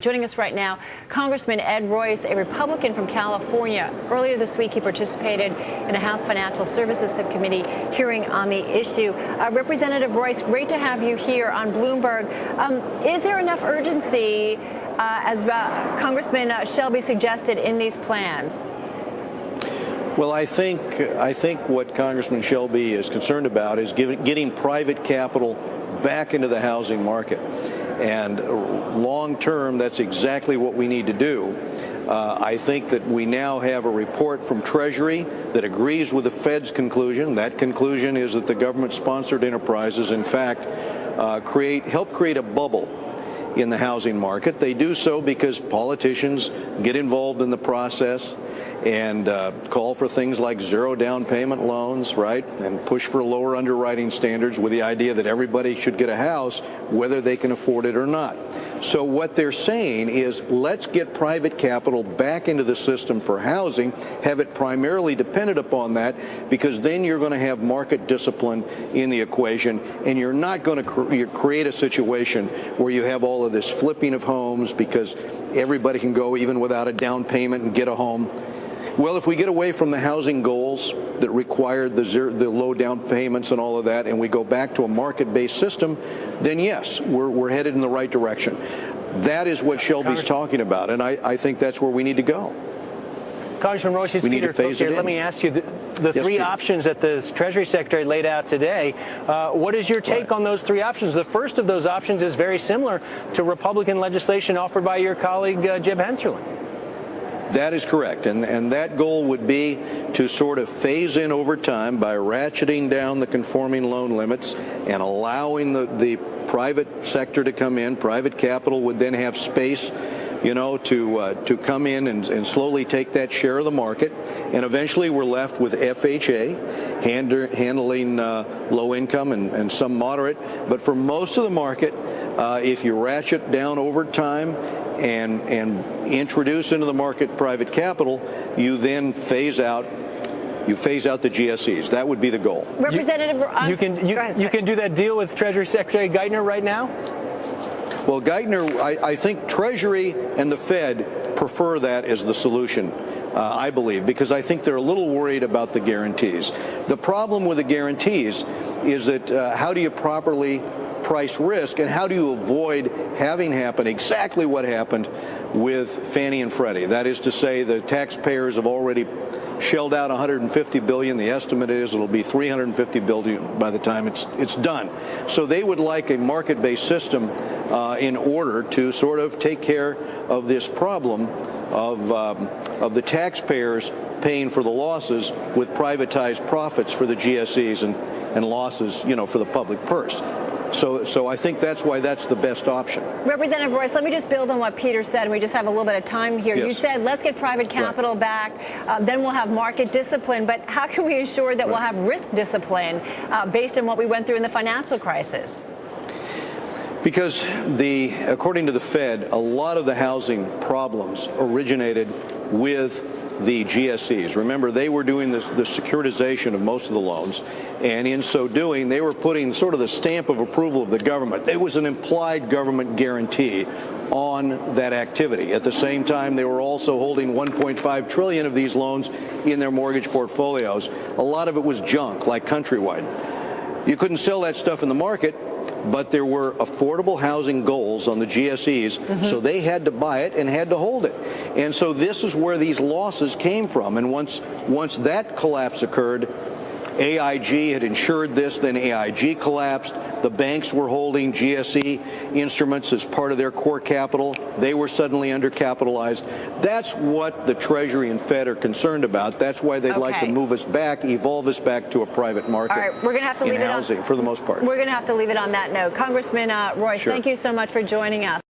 Joining us right now, Congressman Ed Royce, a Republican from California. Earlier this week, he participated in a House Financial Services Subcommittee hearing on the issue. Representative Royce, great to have you here on Bloomberg. Is there enough urgency, as Congressman Shelby suggested, in these plans? Well, I think what Congressman Shelby is concerned about is getting private capital back into the housing market. And long term, that's exactly what we need to do. I think that we now have a report from Treasury that agrees with the Fed's conclusion. That conclusion is that the government-sponsored enterprises, in fact, help create a bubble in the housing market. They do so because politicians get involved in the process and call for things like zero down payment loans, right, and push for lower underwriting standards with the idea that everybody should get a house, whether they can afford it or not. So what they're saying is, let's get private capital back into the system for housing, have it primarily dependent upon that, because then you're going to have market discipline in the equation, and you're not going to create a situation where you have all of this flipping of homes because everybody can go even without a down payment and get a home. Well, if we get away from the housing goals that required the low down payments and all of that, and we go back to a market-based system, then yes, we're headed in the right direction. That is what Shelby's talking about, and I think that's where we need to go. Congressman Royce, it's Peter Cook here. Let me ask you, the three options that the Treasury Secretary laid out today, what is your take on those three options? The first of those options is very similar to Republican legislation offered by your colleague, Jeb Hensarling. That is correct, and that goal would be to sort of phase in over time by ratcheting down the conforming loan limits and allowing the private sector to come in. Private capital would then have space, to come in and slowly take that share of the market, and eventually we're left with FHA handling low income and some moderate. But for most of the market, if you ratchet down over time and introduce into the market private capital, you then phase out the GSEs. That would be the goal. Representative, you can do that deal with Treasury Secretary Geithner right now? Well, Geithner, I think Treasury and the Fed prefer that as the solution, I believe, because I think they're a little worried about the guarantees. The problem with the guarantees is that how do you properly price risk, and how do you avoid having happen exactly what happened with Fannie and Freddie? That is to say, the taxpayers have already shelled out $150 billion. The estimate is it'll be $350 billion by the time it's done. So they would like a market-based system in order to sort of take care of this problem of the taxpayers paying for the losses with privatized profits for the GSEs and losses, for the public purse. So I think that's why that's the best option. Representative Royce, let me just build on what Peter said, and we just have a little bit of time here. Yes. You said, let's get private capital back, then we'll have market discipline. But how can we ensure that we'll have risk discipline based on what we went through in the financial crisis? Because according to the Fed, a lot of the housing problems originated with the GSEs. Remember, they were doing the securitization of most of the loans, and in so doing, they were putting sort of the stamp of approval of the government. There was an implied government guarantee on that activity. At the same time, they were also holding $1.5 trillion of these loans in their mortgage portfolios. A lot of it was junk, like Countrywide. You couldn't sell that stuff in the market, but there were affordable housing goals on the GSEs, so they had to buy it and had to hold it. And so this is where these losses came from. And once that collapse occurred, AIG had insured this, then AIG collapsed. The banks were holding GSE instruments as part of their core capital. They were suddenly undercapitalized. That's what the Treasury and Fed are concerned about. That's why they'd like to move us back, evolve us back to a private market. All right, we're going to have to leave it on housing for the most part. We're going to have to leave it on that note. Congressman Royce, thank you so much for joining us.